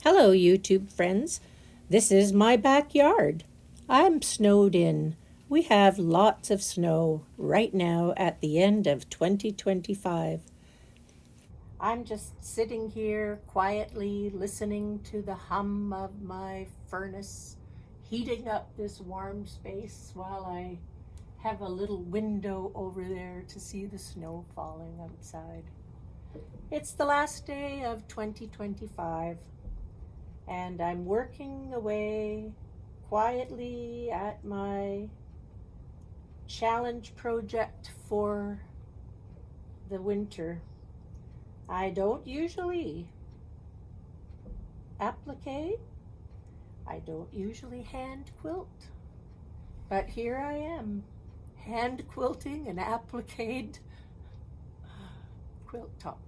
Hello, YouTube friends. This is my backyard. I'm snowed in. We have lots of snow right now at the end of 2025. I'm just sitting here quietly listening to the hum of my furnace, heating up this warm space while I have a little window over there to see the snow falling outside. It's the last day of 2025, and I'm working away quietly at my challenge project for the winter. I don't usually applique, I don't usually hand quilt, but here I am, hand quilting an appliqued quilt top.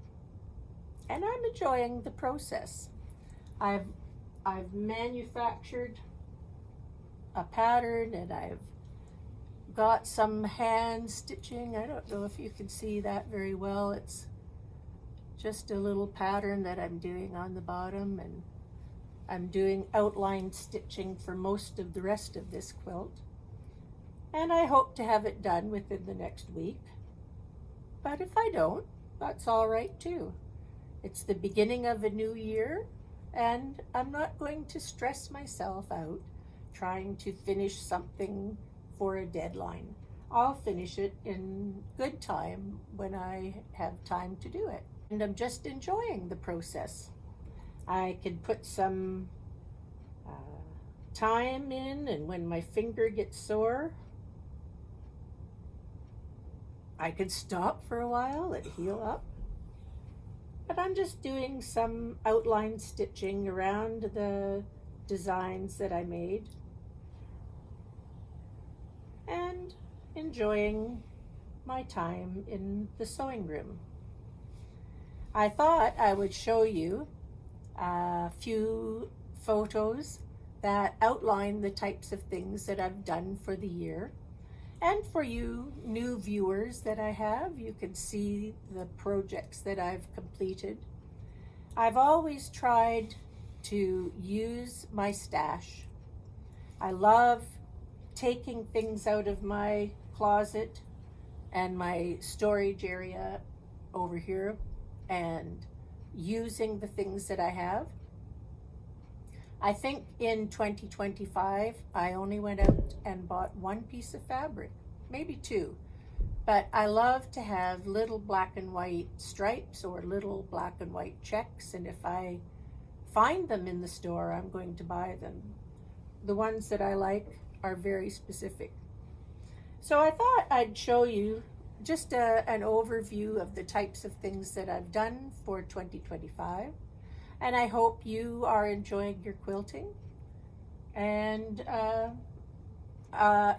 And I'm enjoying the process. I've I've manufactured a pattern and I've got some hand stitching. I don't know if you can see that very well. It's just a little pattern that I'm doing on the bottom, and I'm doing outline stitching for most of the rest of this quilt. And I hope to have it done within the next week. But if I don't, that's all right too. It's the beginning of a new year, and I'm not going to stress myself out trying to finish something for a deadline. I'll finish it in good time when I have time to do it. And I'm just enjoying the process. I can put some time in, and when my finger gets sore, I could stop for a while and heal up. But I'm just doing some outline stitching around the designs that I made and enjoying my time in the sewing room. I thought I would show you a few photos that outline the types of things that I've done for the year. And for you new viewers that I have, you can see the projects that I've completed. I've always tried to use my stash. I love taking things out of my closet and my storage area over here and using the things that I have. I think in 2025, I only went out and bought one piece of fabric, maybe two. But I love to have little black and white stripes or little black and white checks. And if I find them in the store, I'm going to buy them. The ones that I like are very specific. So I thought I'd show you just an overview of the types of things that I've done for 2025. And I hope you are enjoying your quilting. And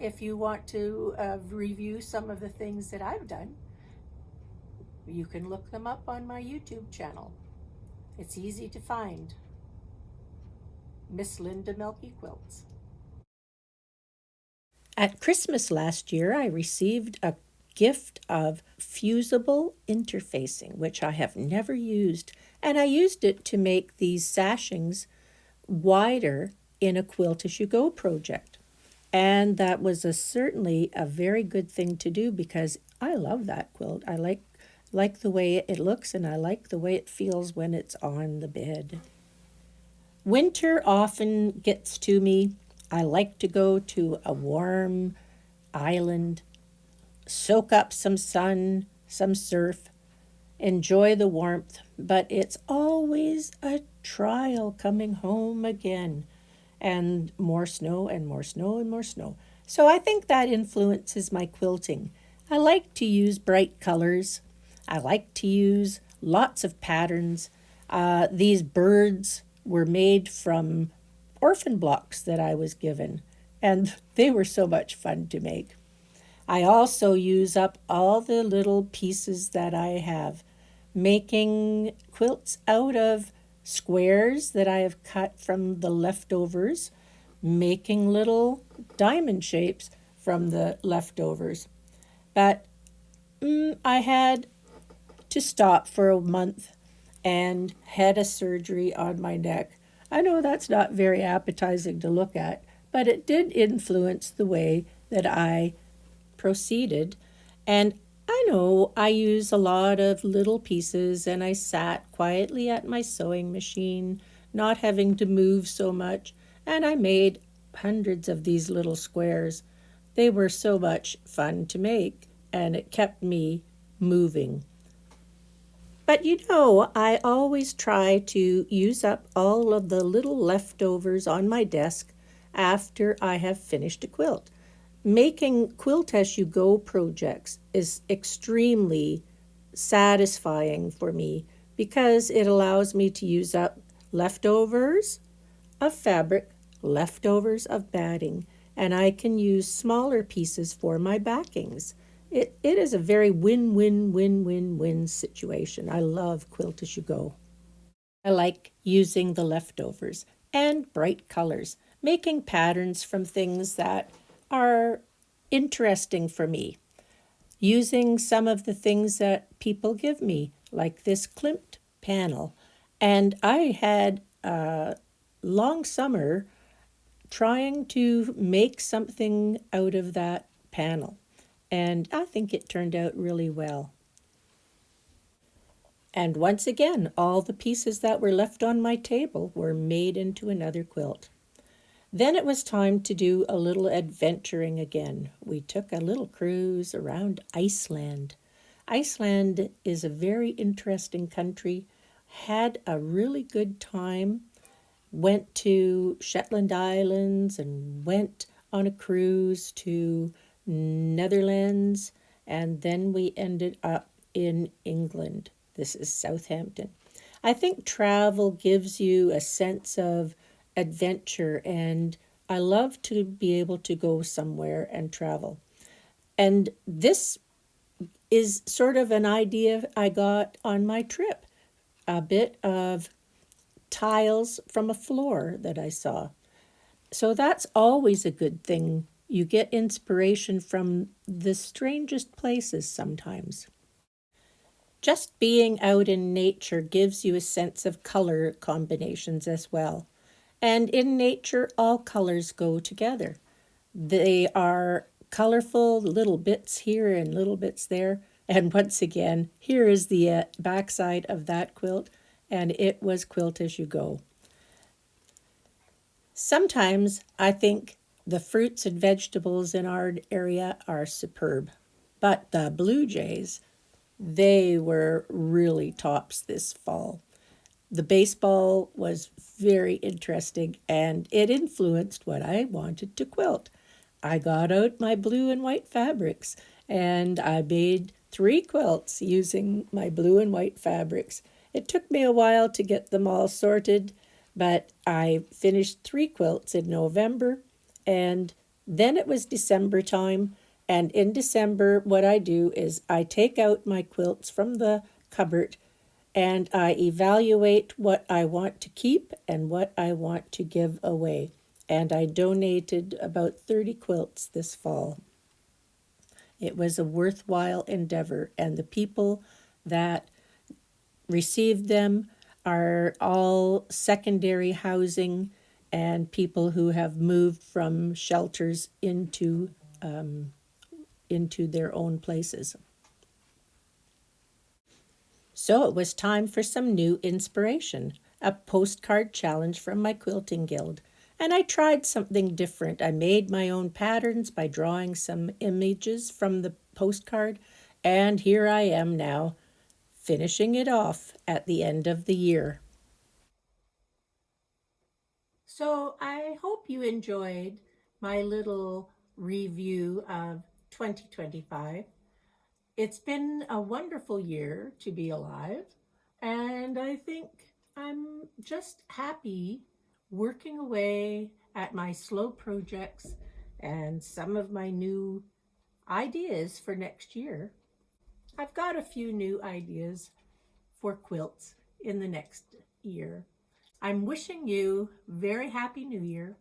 if you want to review some of the things that I've done, you can look them up on my YouTube channel. It's easy to find. Miss Linda Melky Quilts. At Christmas last year, I received a gift of fusible interfacing, which I have never used, and I used it to make these sashings wider in a Quilt As You Go project. And that was certainly a very good thing to do because I love that quilt. I like the way it looks, and I like the way it feels when it's on the bed. Winter often gets to me. I like to go to a warm island, soak up some sun, some surf, enjoy the warmth, but it's always a trial coming home again, and more snow and more snow and more snow. So I think that influences my quilting. I like to use bright colors. I like to use lots of patterns. These birds were made from orphan blocks that I was given, and they were so much fun to make. I also use up all the little pieces that I have, making quilts out of squares that I have cut from the leftovers, making little diamond shapes from the leftovers. But I had to stop for a month and had a surgery on my neck. I know that's not very appetizing to look at, but it did influence the way that I proceeded. And I know I use a lot of little pieces, and I sat quietly at my sewing machine, not having to move so much, and I made hundreds of these little squares. They were so much fun to make, and it kept me moving. But I always try to use up all of the little leftovers on my desk after I have finished a quilt. Making quilt as you go projects is extremely satisfying for me because it allows me to use up leftovers of fabric, leftovers of batting, and I can use smaller pieces for my backings. It is a very win-win-win-win-win situation. I love quilt as you go. I like using the leftovers and bright colors, making patterns from things that are interesting for me, using some of the things that people give me, like this Klimt panel. And I had a long summer trying to make something out of that panel, and I think it turned out really well. And once again, all the pieces that were left on my table were made into another quilt. Then it was time to do a little adventuring again. We took a little cruise around Iceland. Iceland is a very interesting country. Had a really good time. Went to Shetland Islands and went on a cruise to Netherlands, and then we ended up in England. This is Southampton. I think travel gives you a sense of adventure, and I love to be able to go somewhere and travel. And this is sort of an idea I got on my trip, a bit of tiles from a floor that I saw. So that's always a good thing. You get inspiration from the strangest places sometimes. Just being out in nature gives you a sense of color combinations as well. And in nature, all colors go together. They are colorful little bits here and little bits there. And once again, here is the backside of that quilt, and it was quilt as you go. Sometimes I think the fruits and vegetables in our area are superb, but the blue jays, they were really tops this fall. The baseball was very interesting, and it influenced what I wanted to quilt. I got out my blue and white fabrics, and I made 3 quilts using my blue and white fabrics. It took me a while to get them all sorted, but I finished 3 quilts in November, and then it was December time. And in December, what I do is I take out my quilts from the cupboard and I evaluate what I want to keep and what I want to give away. And I donated about 30 quilts this fall. It was a worthwhile endeavor, and the people that received them are all secondary housing and people who have moved from shelters into their own places. So it was time for some new inspiration, a postcard challenge from my quilting guild. And I tried something different. I made my own patterns by drawing some images from the postcard, and here I am now, finishing it off at the end of the year. So I hope you enjoyed my little review of 2025. It's been a wonderful year to be alive, and I think I'm just happy working away at my slow projects and some of my new ideas for next year. I've got a few new ideas for quilts in the next year. I'm wishing you very happy new year.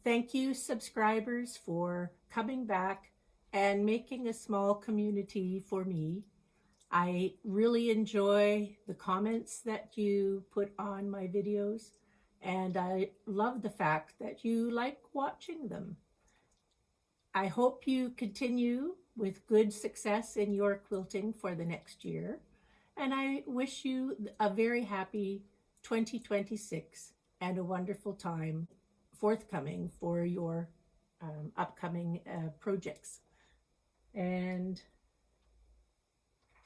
Thank you, subscribers, for coming back and making a small community for me. I really enjoy the comments that you put on my videos, and I love the fact that you like watching them. I hope you continue with good success in your quilting for the next year, and I wish you a very happy 2026 and a wonderful time forthcoming for your upcoming projects. And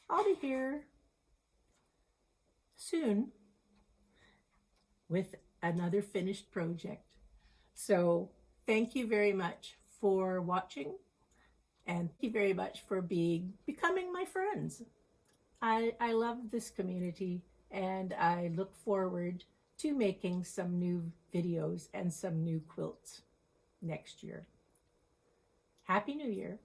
I'll be here soon with another finished project. So thank you very much for watching, and thank you very much for becoming my friends. I love this community, and I look forward to making some new videos and some new quilts next year. Happy New Year.